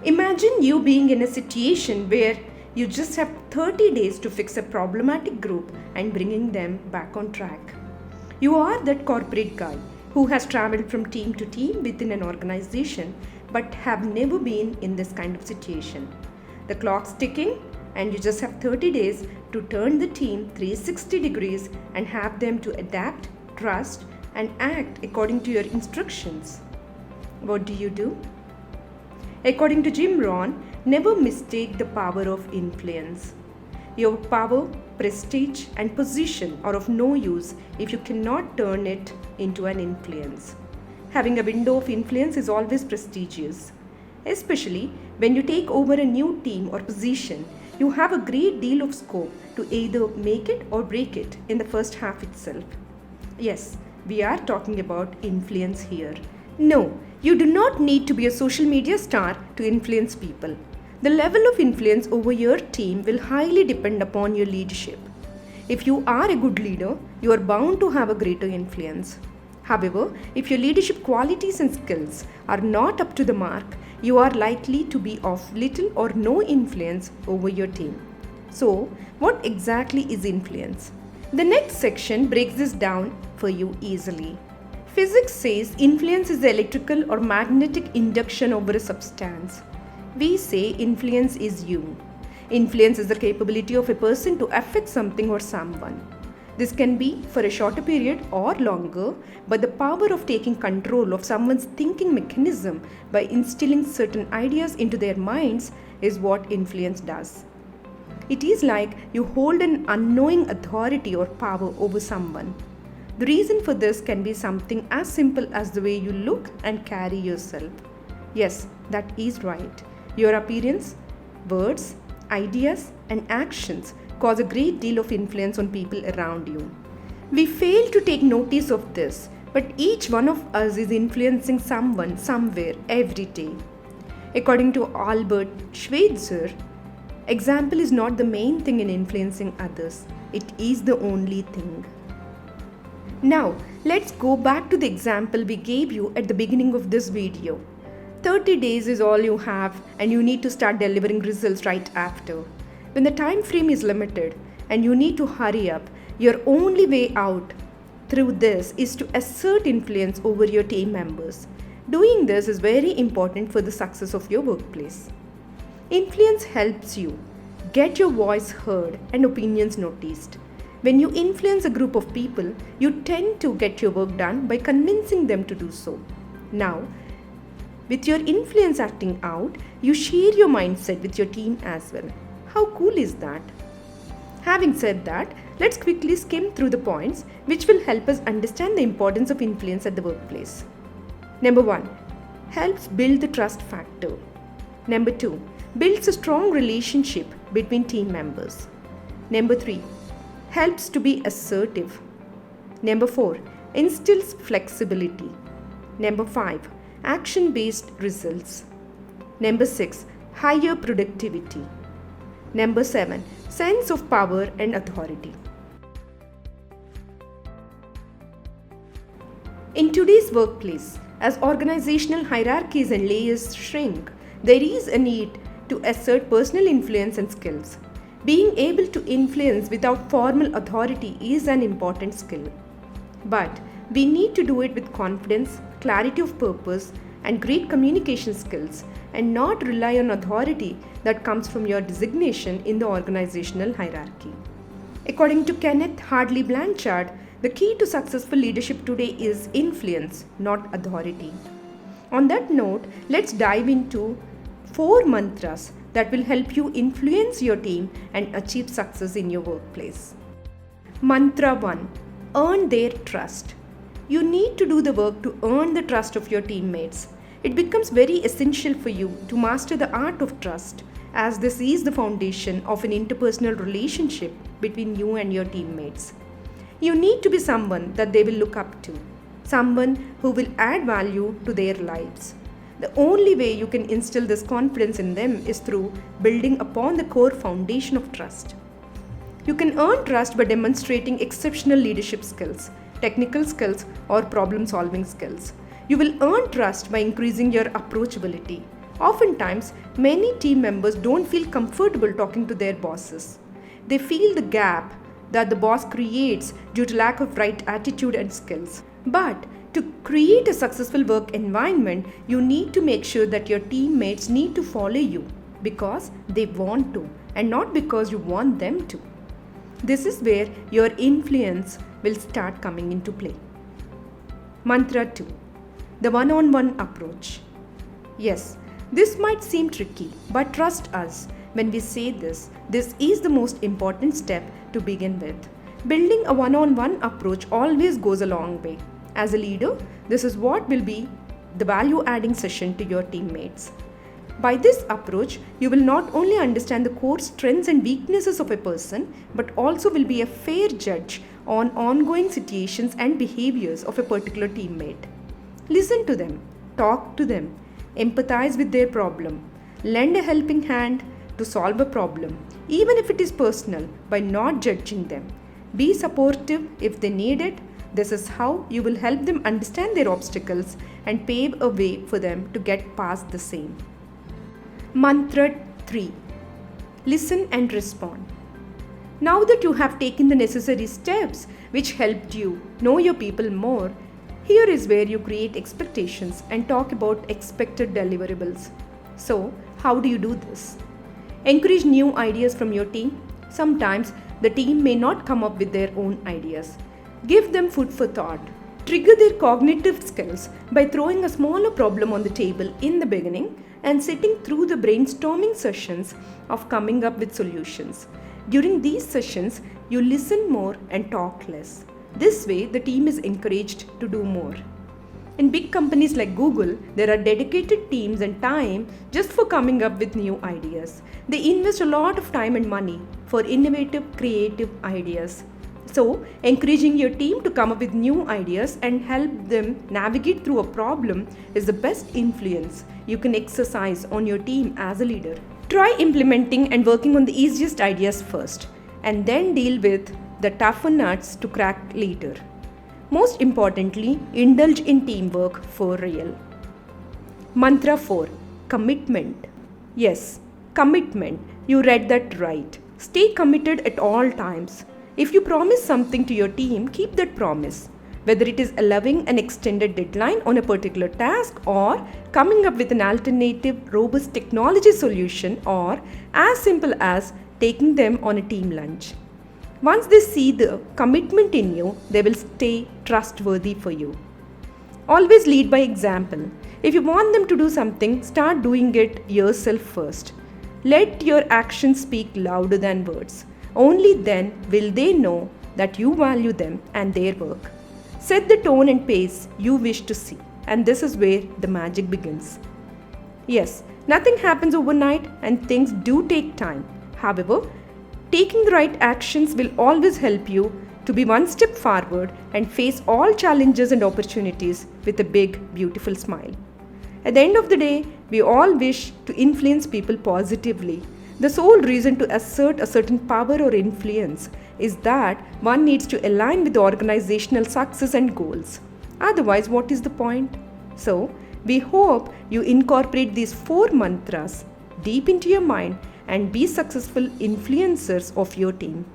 Imagine you being in a situation where you just have 30 days to fix a problematic group and bringing them back on track. You are that corporate guy who has traveled from team to team within an organization but have never been in this kind of situation. The clock's ticking and you just have 30 days to turn the team 360 degrees and have them to adapt, trust, and act according to your instructions. What do? According to Jim Rohn, never mistake the power of influence. Your power, prestige, and position are of no use if you cannot turn it into an influence. Having a window of influence is always prestigious. Especially when you take over a new team or position, you have a great deal of scope to either make it or break it in the first half itself. Yes, we are talking about influence here. No, you do not need to be a social media star to influence people. The level of influence over your team will highly depend upon your leadership. If you are a good leader, you are bound to have a greater influence. However, if your leadership qualities and skills are not up to the mark, you are likely to be of little or no influence over your team. So, what exactly is influence? The next section breaks this down for you easily. Physics says influence is the electrical or magnetic induction over a substance. We say influence is you. Influence is the capability of a person to affect something or someone. This can be for a shorter period or longer, but the power of taking control of someone's thinking mechanism by instilling certain ideas into their minds is what influence does. It is like you hold an unknowing authority or power over someone. The reason for this can be something as simple as the way you look and carry yourself. Yes, that is right. Your appearance, words, ideas, and actions cause a great deal of influence on people around you. We fail to take notice of this, but each one of us is influencing someone somewhere every day. According to Albert Schweitzer, example is not the main thing in influencing others, it is the only thing. Now, let's go back to the example we gave you at the beginning of this video. 30 days is all you have and you need to start delivering results right after. When the time frame is limited and you need to hurry up, your only way out through this is to assert influence over your team members. Doing this is very important for the success of your workplace. Influence helps you get your voice heard and opinions noticed. When you influence a group of people, you tend to get your work done by convincing them to do so. Now, with your influence acting out, you share your mindset with your team as well. How cool is that? Having said that, let's quickly skim through the points which will help us understand the importance of influence at the workplace. Number 1. Helps build the trust factor. Number 2. Builds a strong relationship between team members. Number 3. Helps to be assertive. Number 4. Instills flexibility. Number 5. Action-based results. Number 6. Higher productivity. Number 7. Sense of power and authority. In today's workplace, as organizational hierarchies and layers shrink, there is a need to assert personal influence and skills. Being able to influence without formal authority is an important skill. But we need to do it with confidence, clarity of purpose, and great communication skills, and not rely on authority that comes from your designation in the organizational hierarchy. According to Kenneth Hardley Blanchard, the key to successful leadership today is influence, not authority. On that note, let's dive into 4 mantras that will help you influence your team and achieve success in your workplace. Mantra 1. Earn their trust. You need to do the work to earn the trust of your teammates. It becomes very essential for you to master the art of trust, as this is the foundation of an interpersonal relationship between you and your teammates. You need to be someone that they will look up to, someone who will add value to their lives. The only way you can instill this confidence in them is through building upon the core foundation of trust. You can earn trust by demonstrating exceptional leadership skills, technical skills, or problem-solving skills. You will earn trust by increasing your approachability, Oftentimes, many team members don't feel comfortable talking to their bosses. They feel the gap that the boss creates due to lack of right attitude and skills. But to create a successful work environment, you need to make sure that your teammates need to follow you because they want to and not because you want them to. This is where your influence will start coming into play. Mantra 2. The one-on-one approach. Yes, this might seem tricky, but trust us when we say this is the most important step to begin with. Building a one-on-one approach always goes a long way. As a leader, this is what will be the value-adding session to your teammates. By this approach, you will not only understand the core strengths and weaknesses of a person, but also will be a fair judge on ongoing situations and behaviors of a particular teammate. Listen to them, talk to them, empathize with their problem, lend a helping hand to solve a problem, even if it is personal, by not judging them. Be supportive if they need it. This is how you will help them understand their obstacles and pave a way for them to get past the same. Mantra 3. Listen and respond. Now that you have taken the necessary steps which helped you know your people more, here is where you create expectations and talk about expected deliverables. So, how do you do this? Encourage new ideas from your team. Sometimes the team may not come up with their own ideas. Give them food for thought. Trigger their cognitive skills by throwing a smaller problem on the table in the beginning and sitting through the brainstorming sessions of coming up with solutions. During these sessions, you listen more and talk less. This way, the team is encouraged to do more. In big companies like Google, there are dedicated teams and time just for coming up with new ideas. They invest a lot of time and money for innovative, creative ideas. So, encouraging your team to come up with new ideas and help them navigate through a problem is the best influence you can exercise on your team as a leader. Try implementing and working on the easiest ideas first, and then deal with the tougher nuts to crack later. Most importantly, indulge in teamwork for real. Mantra 4. Commitment. Yes, commitment. You read that right. Stay committed at all times. If you promise something to your team, keep that promise. Whether it is allowing an extended deadline on a particular task or coming up with an alternative, robust technology solution, or as simple as taking them on a team lunch. Once they see the commitment in you, they will stay trustworthy for you. Always lead by example. If you want them to do something, start doing it yourself first. Let your actions speak louder than words. Only then will they know that you value them and their work. Set the tone and pace you wish to see, and this is where the magic begins. Yes, nothing happens overnight and things do take time. However, taking the right actions will always help you to be one step forward and face all challenges and opportunities with a big, beautiful smile. At the end of the day, we all wish to influence people positively. The sole reason to assert a certain power or influence is that one needs to align with the organizational success and goals. Otherwise, what is the point? So, we hope you incorporate these 4 mantras deep into your mind and be successful influencers of your team.